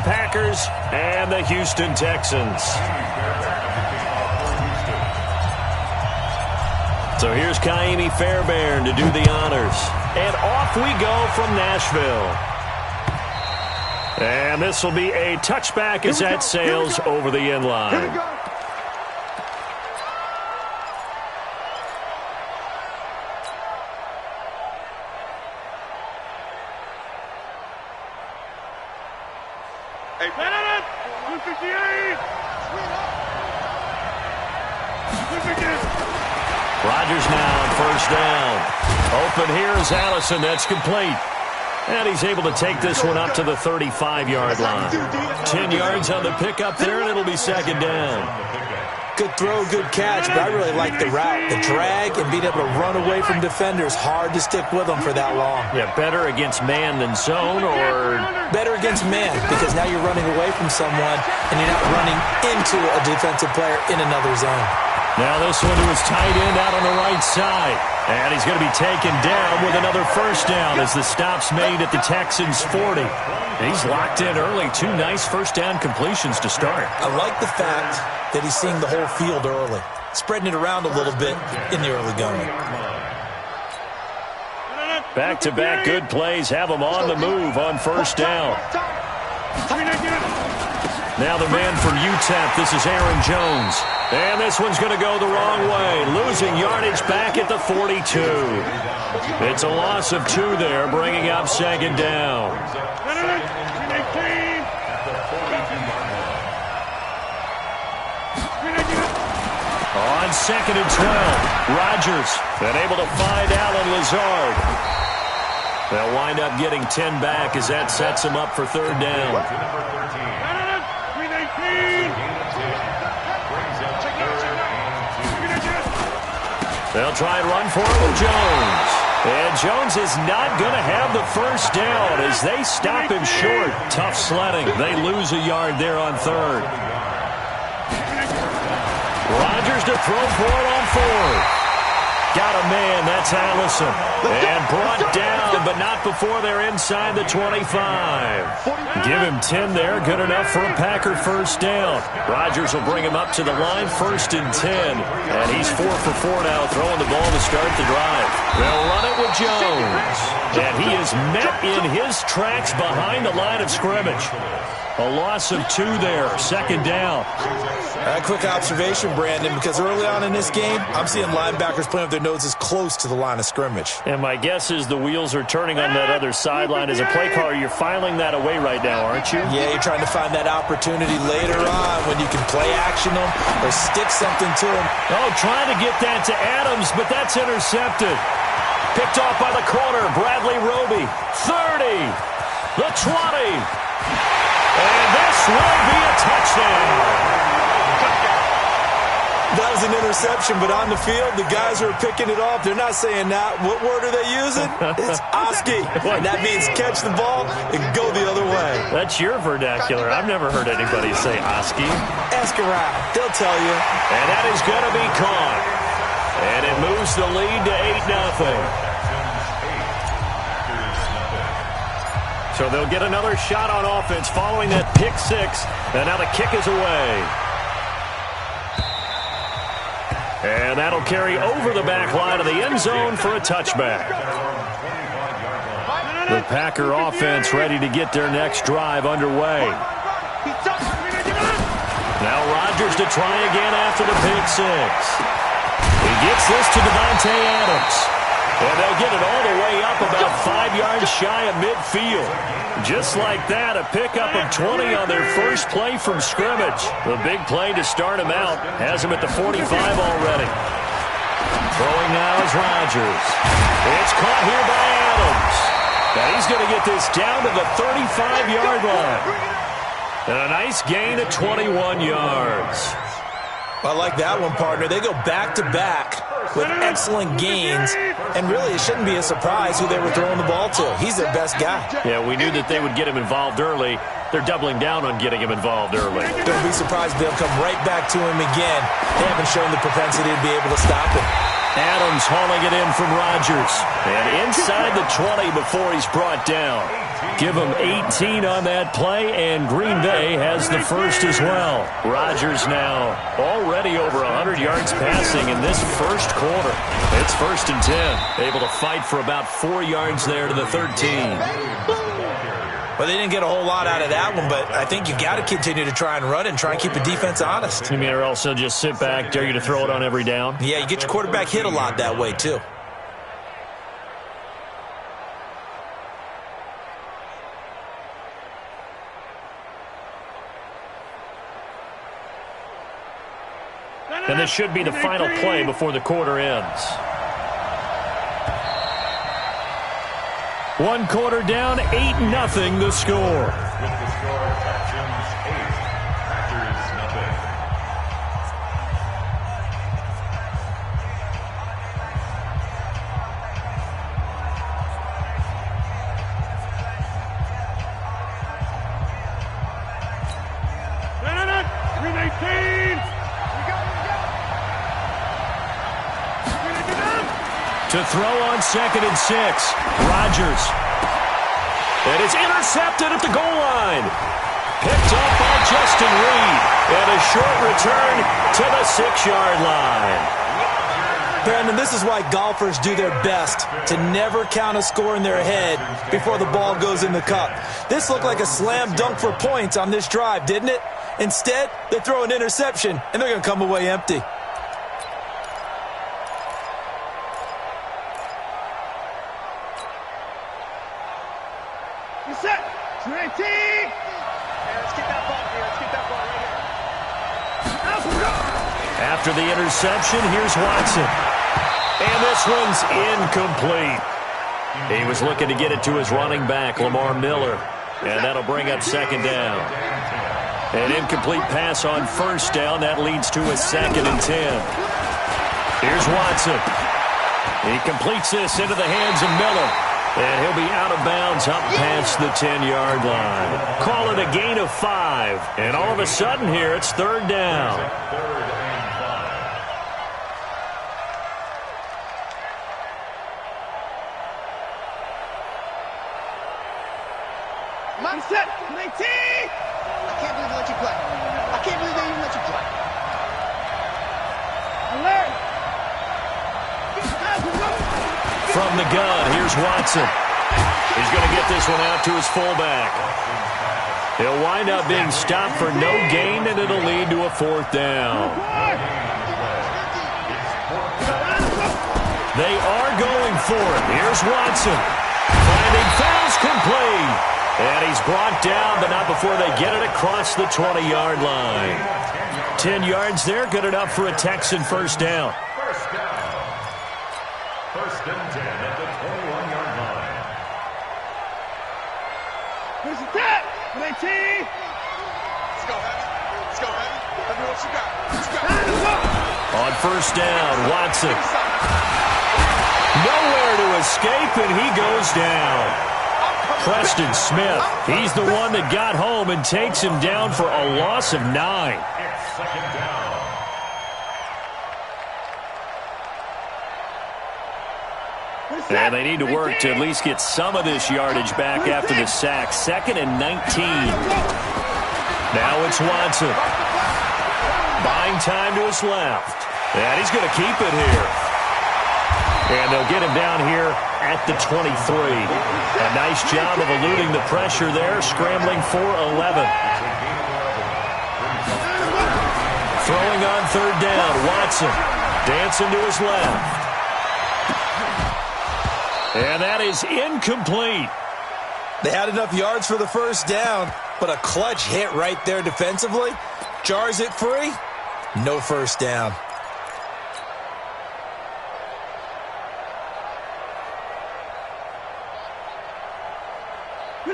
Packers and the Houston Texans. So here's Kaimi Fairbairn to do the honors. And off we go from Nashville. And this will be a touchback as that sails over the end line. Rodgers now on first down. Open here is Allison. That's complete. And he's able to take this one up to the 35-yard line. 10 yards on the pickup there, and it'll be second down. Good throw, good catch, but I really like the route. The drag and being able to run away from defenders, hard to stick with them for that long. Yeah, better against man than zone, or? Better against man, because now you're running away from someone, and you're not running into a defensive player in another zone. Now this one to his tight end out on the right side. And he's going to be taken down with another first down as the stop's made at the Texans' 40. He's locked in early. 2 nice first down completions to start. I like the fact that he's seeing the whole field early, spreading it around a little bit in the early going. Back-to-back good plays have him on the move on first down. Now the man from UTEP, this is Aaron Jones. And this one's going to go the wrong way, losing yardage back at the 42. It's a loss of 2 there, bringing up second down. On second and 12, Rodgers then able to find Allen Lazard. They'll wind up getting 10 back as that sets him up for third down. They'll try and run for it with Jones. And Jones is not going to have the first down as they stop him short. Tough sledding. They lose a yard there on third. Rodgers to throw for it on fourth. Got a man, that's Allison. And brought down, but not before they're inside the 25. Give him 10 there, good enough for a Packer first down. Rodgers will bring him up to the line, first and 10. And he's 4 for 4 now, throwing the ball to start the drive. They'll run it with Jones. And he is met in his tracks behind the line of scrimmage. A loss of 2 there, second down. A quick observation, Brandon, because early on in this game, I'm seeing linebackers playing with their noses close to the line of scrimmage. And my guess is the wheels are turning on that other sideline. As a play caller, you're filing that away right now, aren't you? Yeah, you're trying to find that opportunity later on when you can play action them or stick something to them. Oh, trying to get that to Adams, but that's intercepted. Picked off by the corner, Bradley Roby. 30, the 20. And this will be a touchdown. That was an interception, but on the field, the guys who are picking it off, they're not saying that. What word are they using? It's Oski. And that means catch the ball and go the other way. That's your vernacular. I've never heard anybody say Oski. Ask around. They'll tell you. And that is going to be caught. And it moves the lead to 8-0. So they'll get another shot on offense following that pick 6. And now the kick is away. And that'll carry over the back line of the end zone for a touchback. The Packer offense ready to get their next drive underway. Now Rodgers to try again after the pick 6. He gets this to Davante Adams. And they'll get it all the way up about 5 yards shy of midfield. Just like that, a pickup of 20 on their first play from scrimmage. The big play to start him out has him at the 45 already. Throwing now is Rodgers. It's caught here by Adams. And he's going to get this down to the 35-yard line. And a nice gain of 21 yards. I like that one, partner. They go back-to-back with excellent gains, and really it shouldn't be a surprise who they were throwing the ball to. He's their best guy. Yeah, we knew that they would get him involved early. They're doubling down on getting him involved early. Don't be surprised if they'll come right back to him again. They haven't shown the propensity to be able to stop him. Adams hauling it in from Rodgers. And inside the 20 before he's brought down. Give him 18 on that play, and Green Bay has the first as well. Rodgers now already over 100 yards passing in this first quarter. It's 1st and 10. Able to fight for about 4 yards there to the 13. Well, they didn't get a whole lot out of that one, but I think you got to continue to try and run and try and keep the defense honest. You mean, or also just sit back, dare you to throw it on every down? Yeah, you get your quarterback hit a lot that way, too. And this should be the final play before the quarter ends. 1 quarter down, 8-0 the score. To throw on 2nd and 6. Rodgers. And it's intercepted at the goal line. Picked up by Justin Reed. And a short return to the 6-yard line. Brandon, this is why golfers do their best to never count a score in their head before the ball goes in the cup. This looked like a slam dunk for points on this drive, didn't it? Instead, they throw an interception, and they're going to come away empty. After the interception, here's Watson. And this one's incomplete. He was looking to get it to his running back, Lamar Miller. And that'll bring up 2nd down. An incomplete pass on 1st down. That leads to a 2nd and 10. Here's Watson. He completes this into the hands of Miller. And he'll be out of bounds up past the 10-yard line. Call it a gain of 5. And all of a sudden here, it's 3rd down. Set, 19! I can't believe they let you play. I can't believe they even let you play. Alert! From the gun, here's Watson. He's going to get this one out to his fullback. He'll wind up being stopped for no gain, and it'll lead to a 4th down. They are going for it. Here's Watson. Finding fouls complete. And he's brought down, but not before they get it across the 20-yard line. 10 yards there, good enough for a Texan 1st down. 1st and 10 at the 21-yard line. Here's the tap, 19. Let's go, Heavy. Let's go, Heavy. Heavy, what you got? On 1st down, Watson. Nowhere to escape, and he goes down. Preston Smith, he's the one that got home and takes him down for a loss of 9. It's 2nd down. And they need to work to at least get some of this yardage back after the sack. 2nd and 19. Now it's Watson. Buying time to his left. And he's going to keep it here. And they'll get him down here at the 23. A nice job of eluding the pressure there, scrambling for 11. Throwing on 3rd down, Watson dancing to his left. And that is incomplete. They had enough yards for the 1st down, but a clutch hit right there defensively. Jars it free, no 1st down.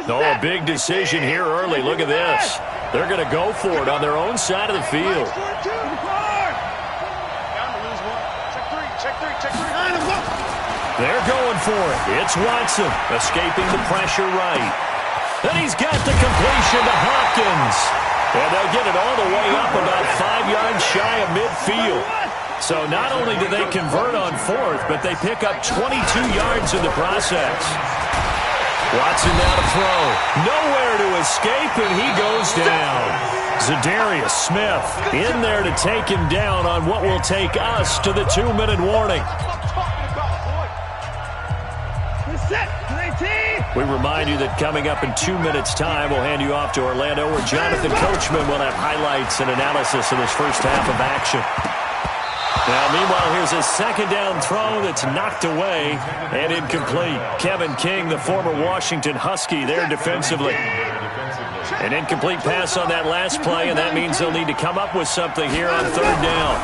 Oh, a big decision here early. Look at this. They're going to go for it on their own side of the field. They're going for it. It's Watson escaping the pressure right. Then he's got the completion to Hopkins. And they'll get it all the way up about 5 yards shy of midfield. So not only do they convert on fourth, but they pick up 22 yards in the process. Watson now to throw. Nowhere to escape, and he goes down. Zadarius Smith in there to take him down on what will take us to the 2-minute warning. We remind you that coming up in 2 minutes' time, we'll hand you off to Orlando, where Jonathan Coachman will have highlights and analysis of this first half of action. Now, meanwhile, here's a second down throw that's knocked away and incomplete. Kevin King, the former Washington Husky, there defensively. An incomplete pass on that last play, and that means they'll need to come up with something here on third down.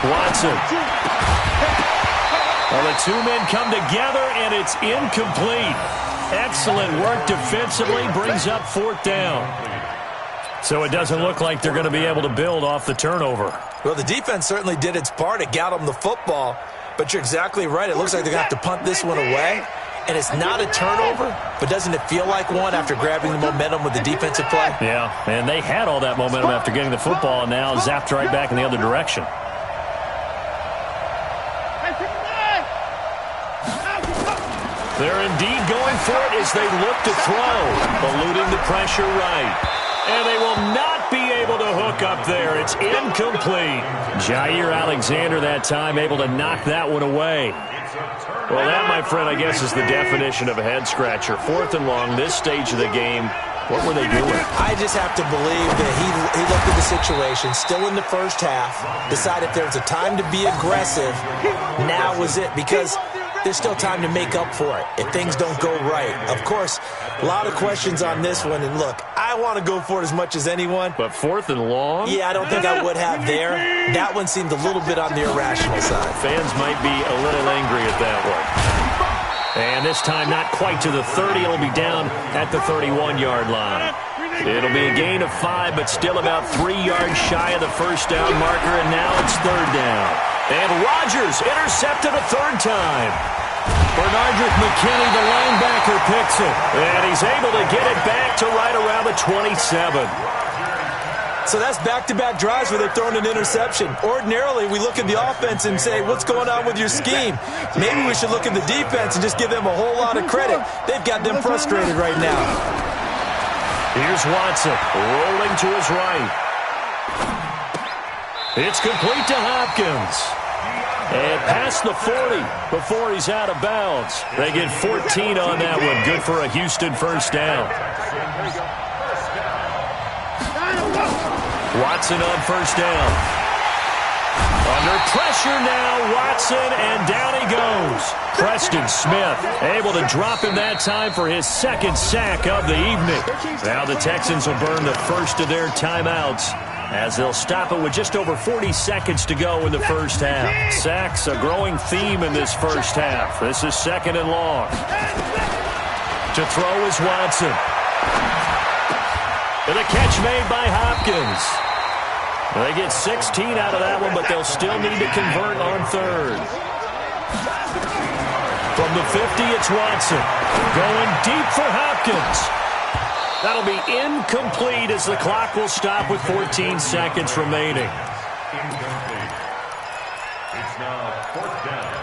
Watson. Well, the two men come together, and it's incomplete. Excellent work defensively, brings up fourth down. So it doesn't look like they're going to be able to build off the turnover. Well, the defense certainly did its part. It got them the football. But you're exactly right. It looks like they're going to have to punt this one away. And it's not a turnover, but doesn't it feel like one after grabbing the momentum with the defensive play? Yeah, and they had all that momentum after getting the football, and now zapped right back in the other direction. They're indeed going for it as they look to throw, eluding the pressure right. And they will not be able to hook up there. It's incomplete. Jair Alexander that time able to knock that one away. Well, that, my friend, I guess is the definition of a head-scratcher. Fourth and long, this stage of the game. What were they doing? I just have to believe that he looked at the situation, still in the first half, decided there was a time to be aggressive. Now was it, because there's still time to make up for it if things don't go right. Of course, a lot of questions on this one, and look, I want to go for it as much as anyone. But fourth and long? Yeah, I don't think I would have there. That one seemed a little bit on the irrational side. Fans might be a little angry at that one. And this time not quite to the 30. It'll be down at the 31-yard line. It'll be a gain of 5, but still about 3 yards shy of the first down marker, and now it's third down. And Rodgers intercepted a third time. Bernardrick McKinney, the linebacker, picks it. And he's able to get it back to right around the 27. So that's back-to-back drives where they've thrown an interception. Ordinarily, we look at the offense and say, what's going on with your scheme? Maybe we should look at the defense and just give them a whole lot of credit. They've got them frustrated right now. Here's Watson, rolling to his right. It's complete to Hopkins. And past the 40 before he's out of bounds. They get 14 on that one. Good for a Houston first down. Watson on first down. Under pressure now, Watson, and down he goes. Preston Smith able to drop him that time for his second sack of the evening. Now the Texans will burn the first of their timeouts as they'll stop it with just over 40 seconds to go in the first half. Sacks, a growing theme in this first half. This is second and long. To throw is Watson. And a catch made by Hopkins. They get 16 out of that one, but they'll still need to convert on third. From the 50, it's Watson. Going deep for Hopkins. That'll be incomplete as the clock will stop with 14 seconds remaining. Incomplete. It's now fourth down.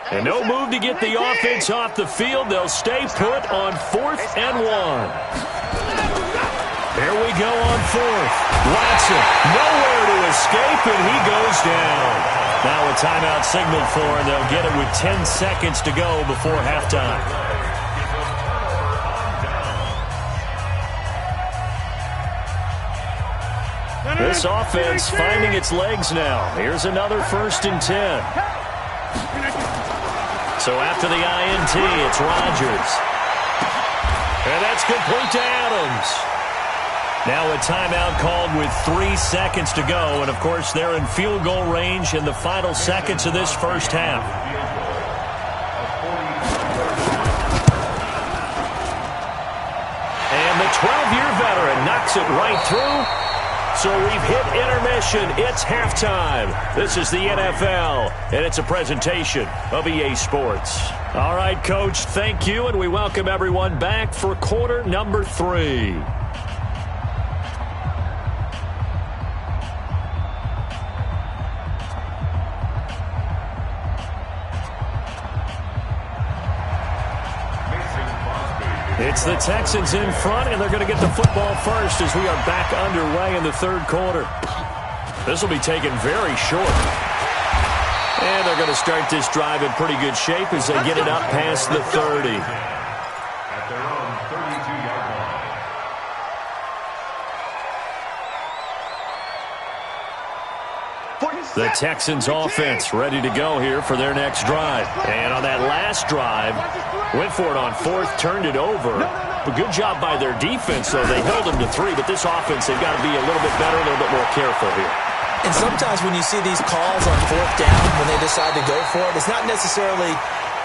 And no move to get the offense off the field. They'll stay put on 4th and 1. There we go on fourth. Watson, nowhere to escape, and he goes down. Now a timeout signaled for, and they'll get it with 10 seconds to go before halftime. This offense finding its legs now. Here's another 1st and 10. So after the INT, it's Rodgers. And that's complete to Adams. Now a timeout called with 3 seconds to go. And, of course, they're in field goal range in the final seconds of this first half. And the 12-year veteran knocks it right through. So we've hit intermission. It's halftime. This is the NFL, and it's a presentation of EA Sports. All right, Coach, thank you, and we welcome everyone back for quarter number 3. It's the Texans in front, and they're going to get the football first as we are back underway in the third quarter. This will be taken very short. And they're going to start this drive in pretty good shape as they get it up past the 30. At their own 32-yard line. The Texans offense ready to go here for their next drive. And on that last drive, went for it on fourth, turned it over. But good job by their defense, though. They held them to 3, but this offense, they've got to be a little bit better, a little bit more careful here. And sometimes when you see these calls on fourth down, when they decide to go for it, it's not necessarily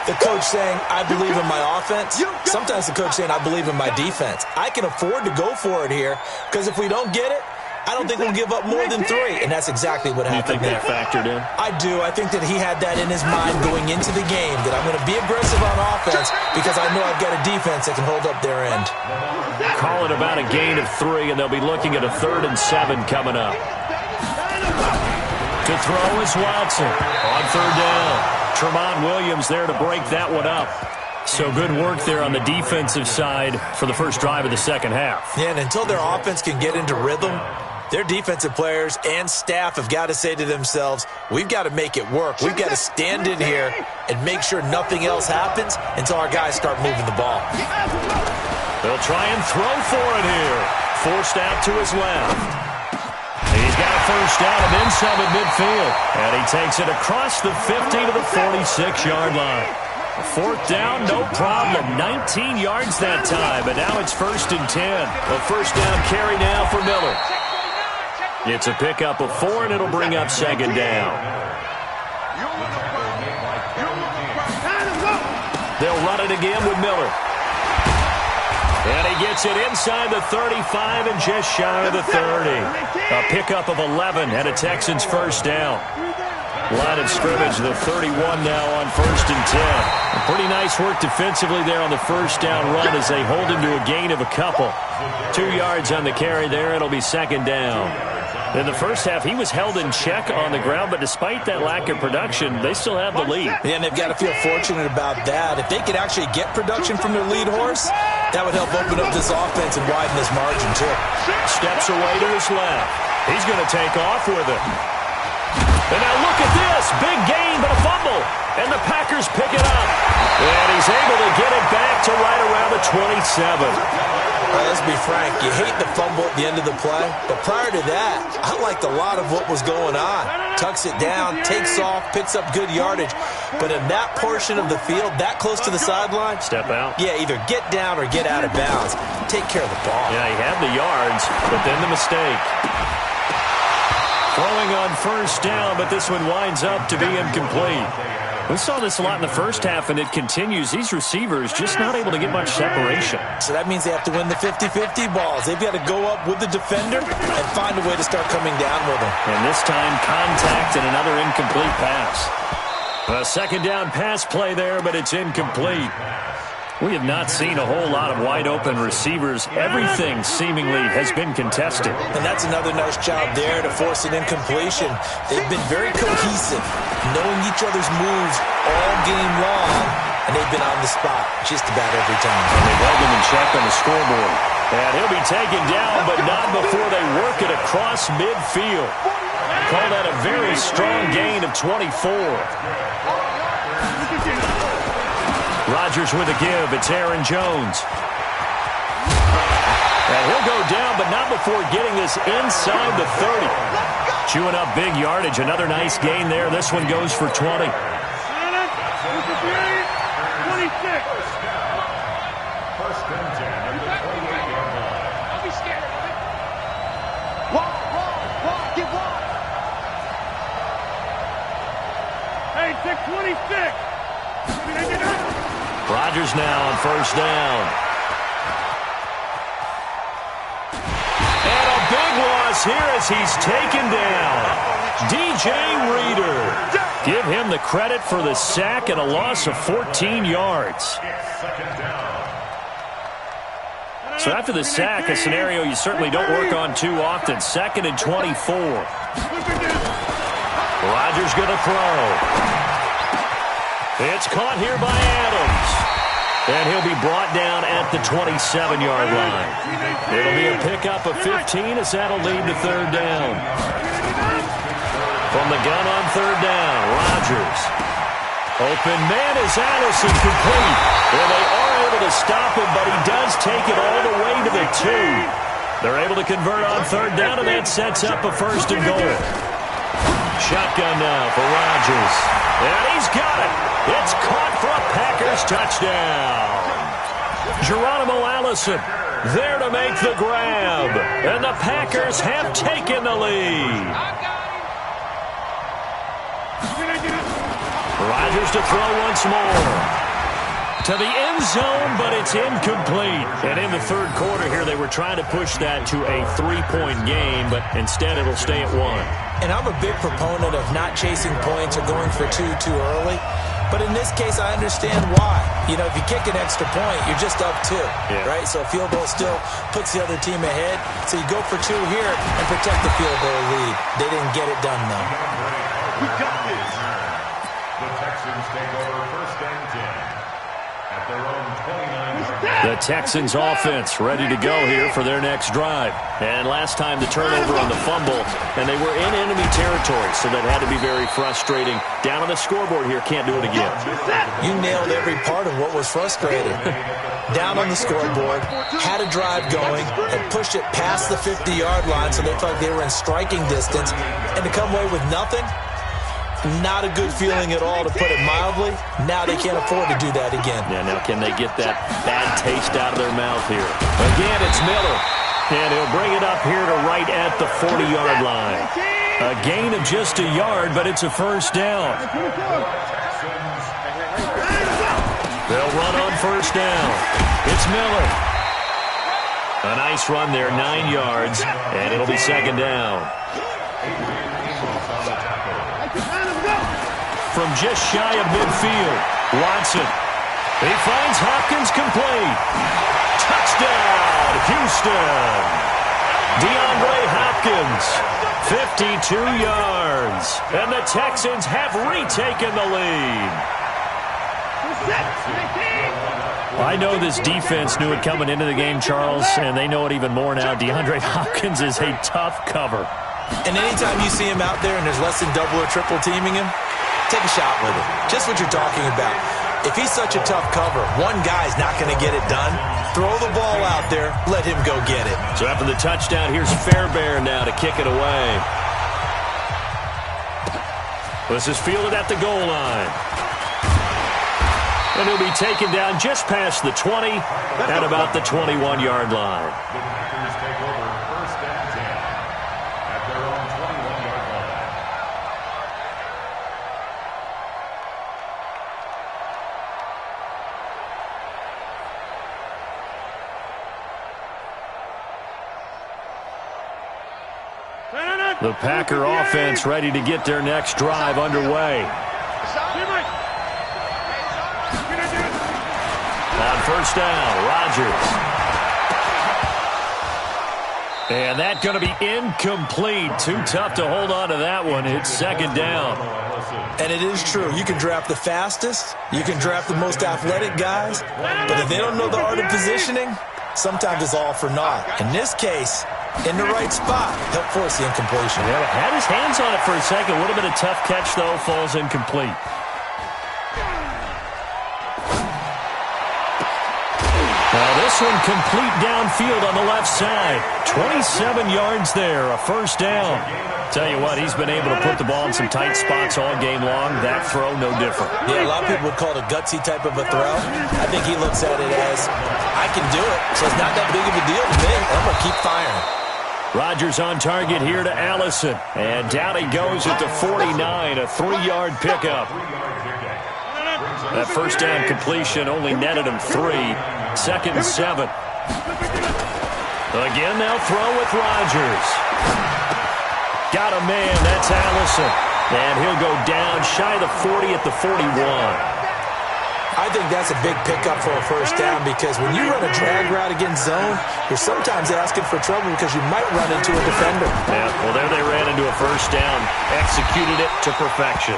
the coach saying, I believe in my offense. Sometimes the coach saying, I believe in my defense. I can afford to go for it here because if we don't get it, I don't think we'll give up more than 3. And that's exactly what happened there. You think that factored in? I do. I think that he had that in his mind going into the game, that I'm going to be aggressive on offense because I know I've got a defense that can hold up their end. Call it about a gain of 3, and they'll be looking at a 3rd and 7 coming up. To throw is Watson on 3rd down. Tremont Williams there to break that one up. So good work there on the defensive side for the first drive of the second half. Yeah, and until their offense can get into rhythm, their defensive players and staff have got to say to themselves, we've got to make it work. We've got to stand in here and make sure nothing else happens until our guys start moving the ball. They'll try and throw for it here. Forced out to his left. He's got a first down and inside at midfield. And he takes it across the 50 to the 46-yard line. 4th down, no problem. 19 yards that time, but now it's 1st and 10. A first down carry now for Miller. It's a pickup of 4, and it'll bring up 2nd down. They'll run it again with Miller. And he gets it inside the 35 and just shy of the 30. A pickup of 11 and a Texans first down. Line of scrimmage, the 31 now on 1st and 10. Pretty nice work defensively there on the first down run as they hold him to a gain of a couple. 2 yards on the carry there. It'll be 2nd down. In the first half, he was held in check on the ground, but despite that lack of production, they still have the lead. Yeah, and they've got to feel fortunate about that. If they could actually get production from their lead horse, that would help open up this offense and widen this margin, too. Steps away to his left. He's going to take off with it. And now look at this. Big gain, but a fumble. And the Packers pick it up. And he's able to get it back to right around the 27. Well, let's be frank. You hate the fumble at the end of the play. But prior to that, I liked a lot of what was going on. Tucks it down, takes off, picks up good yardage. But in that portion of the field, that close to the sideline, step out. Yeah, either get down or get out of bounds. Take care of the ball. Yeah, he had the yards, but then the mistake. Throwing on first down, but this one winds up to be incomplete. We saw this a lot in the first half, and it continues. These receivers just not able to get much separation. So that means they have to win the 50-50 balls. They've got to go up with the defender and find a way to start coming down with them. And this time, contact and another incomplete pass. A 2nd down pass play there, but it's incomplete. We have not seen a whole lot of wide-open receivers. Everything seemingly has been contested. And that's another nice job there to force an incompletion. They've been very cohesive, knowing each other's moves all game long, and they've been on the spot just about every time. And they've held them in check on the scoreboard. And he'll be taken down, but not before they work it across midfield. Call that a very strong gain of 24. Rodgers with a give. It's Aaron Jones. And he'll go down, but not before getting this inside the 30. Chewing up big yardage. Another nice gain there. This one goes for 20. 26. First and 10 at the 28-yard line. Don't be scared. Walk, get walk. Hey, 626. Rodgers now on first down. And a big loss here as he's taken down. DJ Reader. Give him the credit for the sack and a loss of 14 yards. So after the sack, a scenario you certainly don't work on too often. 2nd and 24. Rodgers going to throw. It's caught here by Adams. And he'll be brought down at the 27-yard line. It'll be a pickup of 15 as that'll lead to third down. From the gun on third down, Rodgers. Open man is Allison, complete. Well, they are able to stop him, but he does take it all the way to the 2. They're able to convert on third down, and that sets up a first and goal. Shotgun now for Rodgers. And he's got it. It's caught for a Packers touchdown. Geronimo Allison there to make the grab. And the Packers have taken the lead. Rodgers to throw once more. To the end zone, but it's incomplete. And in the third quarter here, they were trying to push that to a 3-point game, but instead it'll stay at 1. And I'm a big proponent of not chasing points or going for two too early. But in this case, I understand why. You know, if you kick an extra point, you're just up 2, right? So a field goal still puts the other team ahead. So you go for 2 here and protect the field goal lead. They didn't get it done, though. We got this. The Texans take over first and 10. At their own 29-yard line. The Texans offense ready to go here for their next drive. And last time the turnover on the fumble, and they were in enemy territory, so that had to be very frustrating. Down on the scoreboard here, can't do it again. You nailed every part of what was frustrating. Down on the scoreboard, had a drive going, and pushed it past the 50-yard line so they felt they were in striking distance, and to come away with nothing, not a good feeling at all, to put it mildly. Now they can't afford to do that again. Yeah, now can they get that bad taste out of their mouth here? Again, it's Miller. And he'll bring it up here to right at the 40-yard line. A gain of just a yard, but it's a first down. They'll run on first down. It's Miller. A nice run there, 9 yards, and it'll be second down. From just shy of midfield, Watson. He finds Hopkins complete. Touchdown, Houston. DeAndre Hopkins, 52 yards. And the Texans have retaken the lead. I know this defense knew it coming into the game, Charles, and they know it even more now. DeAndre Hopkins is a tough cover. And anytime you see him out there and there's less than double or triple teaming him, take a shot with it. Just what you're talking about. If he's such a tough cover, one guy's not going to get it done. Throw the ball out there. Let him go get it. So after the touchdown, here's Fairbairn now to kick it away. This is fielded at the goal line. And he'll be taken down just past the 20 at about the 21-yard line. The Packers take over first and 10 at their own 21-yard line. The Packer offense ready to get their next drive underway. On first down, Rodgers. And that's going to be incomplete. Too tough to hold on to that one. It's second down. And it is true. You can draft the fastest. You can draft the most athletic guys. But if they don't know the art of positioning, sometimes it's all for naught. In this case, in the right spot, help force the incompletion. Yeah, had his hands on it for a second. Would have been a tough catch, though. Falls incomplete. Now this one complete downfield on the left side. 27 yards there, a first down. Tell you what, he's been able to put the ball in some tight spots all game long. That throw, no different. Yeah, a lot of people would call it a gutsy type of a throw. I think he looks at it as, I can do it, so it's not that big of a deal to me. I'm going to keep firing. Rodgers on target here to Allison. And down he goes at the 49, a 3-yard pickup. That first down completion only netted him 3. Second and 7. Again, they'll throw with Rodgers. Got a man, that's Allison. And he'll go down shy of the 40 at the 41. I think that's a big pickup for a first down because when you run a drag route against zone, you're sometimes asking for trouble because you might run into a defender. Yeah, well, there they ran into a first down. Executed it to perfection.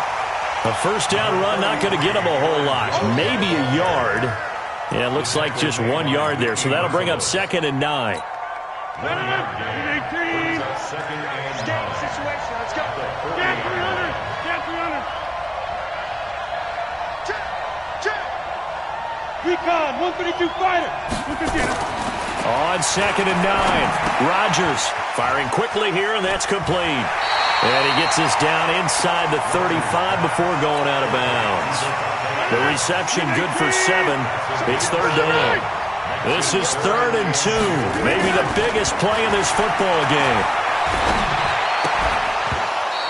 A first down run not going to get him a whole lot. Maybe a yard. Yeah, it looks like just 1 yard there, so that'll bring up 2nd and 9. Second and escape the situation. Let's go. Get 300. Get 300. Check. Recon, 132 fighter. 150. On 2nd and 9. Rodgers firing quickly here, and that's complete. And he gets us down inside the 35 before going out of bounds. The reception good for 7. It's 3rd down. This is 3rd and 2. Maybe the biggest play in this football game.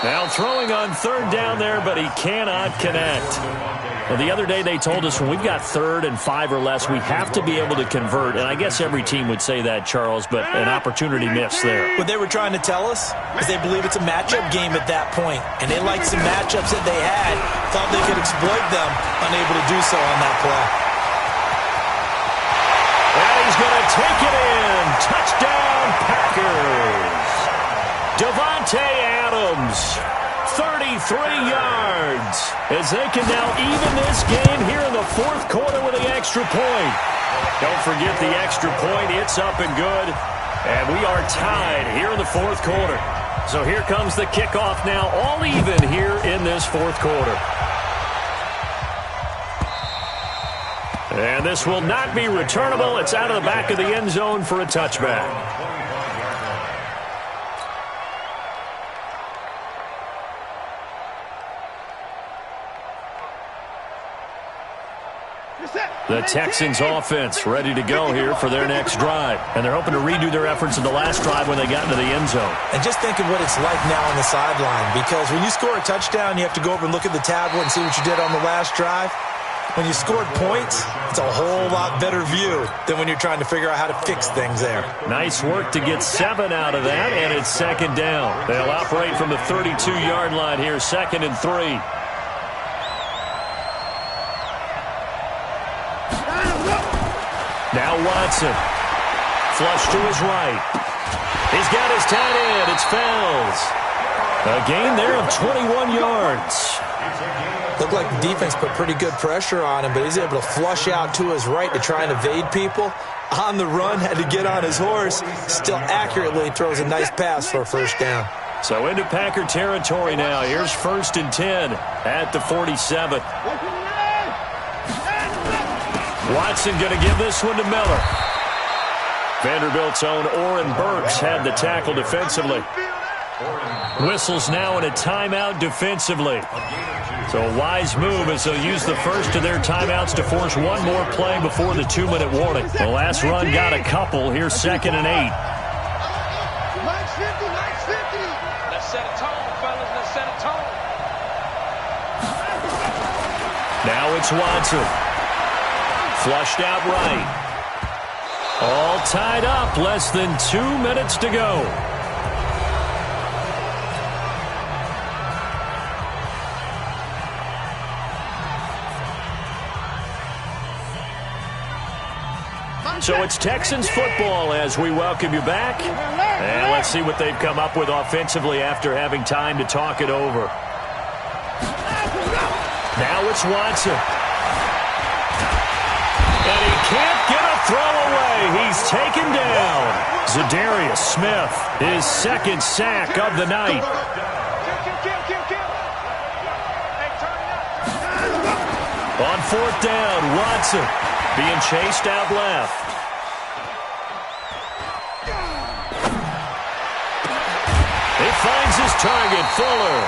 Now throwing on 3rd down there, but he cannot connect. Well, the other day they told us when we've got 3rd and 5 or less, we have to be able to convert. And I guess every team would say that, Charles, but an opportunity missed there. What they were trying to tell us is they believe it's a matchup game at that point. And they liked some matchups that they had, thought they could exploit them, unable to do so on that play. And he's going to take it in. Touchdown, Packers. Davante Adams, 33 yards, as they can now even this game here in the 4th quarter with the extra point. Don't forget the extra point. It's up and good. And we are tied here in the 4th quarter. So here comes the kickoff now, all even here in this 4th quarter. And this will not be returnable. It's out of the back of the end zone for a touchback. The Texans offense ready to go here for their next drive. And they're hoping to redo their efforts in the last drive when they got into the end zone. And just think of what it's like now on the sideline, because when you score a touchdown, you have to go over and look at the tablet and see what you did on the last drive. When you scored points, it's a whole lot better view than when you're trying to figure out how to fix things there. Nice work to get 7 out of that, and it's 2nd down. They'll operate from the 32-yard line here, 2nd and 3. Now Watson. Flush to his right. He's got his tight end. It's Fells. A gain there of 21 yards. Looked like the defense put pretty good pressure on him, but he's able to flush out to his right to try and evade people. On the run, had to get on his horse. Still accurately throws a nice pass for a 1st down. So into Packer territory now. Here's 1st and 10 at the 47. Watson going to give this one to Miller. Vanderbilt's own Oren Burks had the tackle defensively. Whistles now in a timeout defensively. So a wise move as they'll use the first of their timeouts to force one more play before the 2-minute warning. The last run got a couple. Here's 2nd and 8. Let's set a tone, fellas. Let's set a tone. Now it's Watson. Flushed out right. All tied up. Less than 2 minutes to go. So it's Texans football as we welcome you back. And let's see what they've come up with offensively after having time to talk it over. Now it's Watson. And he can't get a throw away. He's taken down. Zadarius Smith, his 2nd sack of the night. On 4th down, Watson being chased out left. He finds his target, Fuller.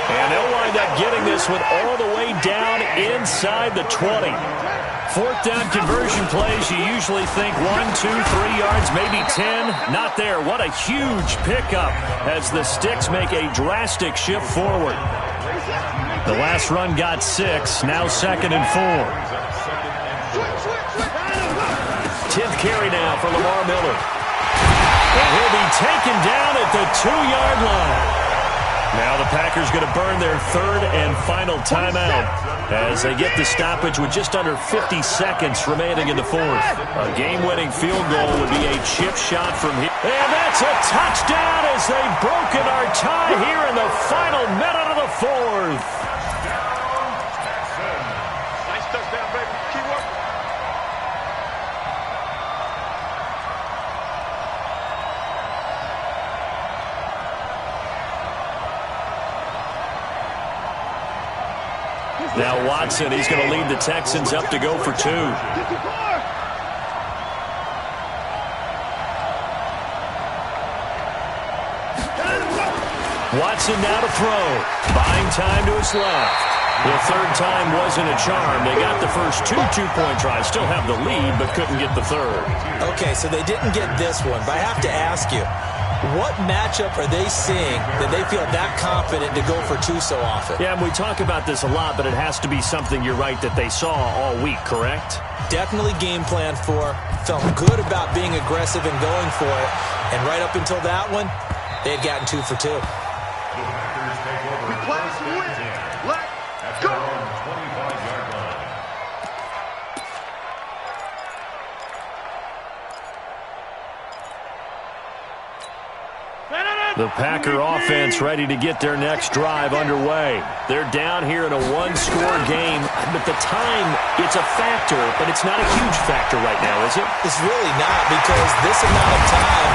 And they'll wind up getting this one all the way down inside the 20. 4th down conversion plays, you usually think 1, 2, 3 yards, maybe 10. Not there. What a huge pickup as the Sticks make a drastic shift forward. The last run got 6, now 2nd and 4. 10th carry now for Lamar Miller. And he'll be taken down at the 2-yard line. Now the Packers going to burn their 3rd and final timeout as they get the stoppage with just under 50 seconds remaining in the 4th. A game-winning field goal would be a chip shot from here. And that's a touchdown as they've broken our tie here in the final minute of the 4th. Nice touchdown, baby. Keep working. Now Watson, he's going to lead the Texans up to go for 2. Watson now to throw. Buying time to his left. The third time wasn't a charm. They got the first 2 two-point tries. Still have the lead, but couldn't get the third. Okay, so they didn't get this one, but I have to ask you, what matchup are they seeing that they feel that confident to go for 2 so often? Yeah, and we talk about this a lot, but it has to be something, you're right, that they saw all week, correct? Definitely game plan for. Felt good about being aggressive and going for it. And right up until that one, they had gotten 2 for 2. Let's win. Let's go. The Packer offense ready to get their next drive underway. They're down here in a 1-score game, but the time, it's a factor, but it's not a huge factor right now, is it? It's really not, because this amount of time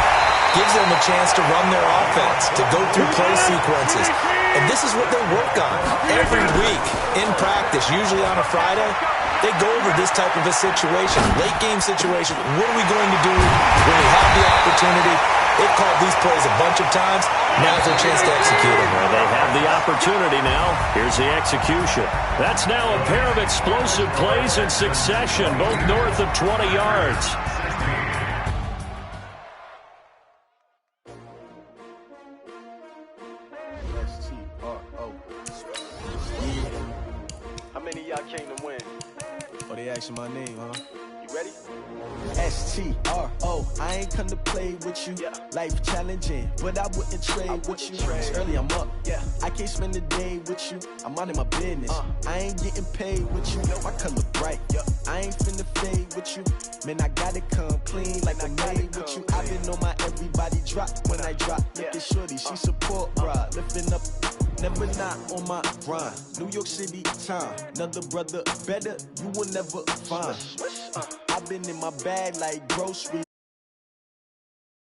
gives them a chance to run their offense, to go through play sequences. And this is what they work on every week in practice, usually on a Friday. They go over this type of a situation, late game situation. What are we going to do when we have the opportunity? They've called these plays a bunch of times. Now's their chance to execute them. Well, they have the opportunity now. Here's the execution. That's now a pair of explosive plays in succession, both north of 20 yards. How many of y'all came to win? Oh, they asking my name, huh? You ready? S-T-R-O, I ain't come to play with you. Yeah. Life challenging, but I wouldn't trade with you. It's early, I'm up. Yeah. I can't spend the day with you. I'm minding my business. I ain't getting paid with you. My color bright. I ain't finna fade with you. Man, I gotta come clean like I'm made with you. I've been on my everybody drop when I drop. Look at shorty, she support ride. Lifting up, never not on my grind. New York City time. Another brother better, you will never find. I've been in my bag like groceries.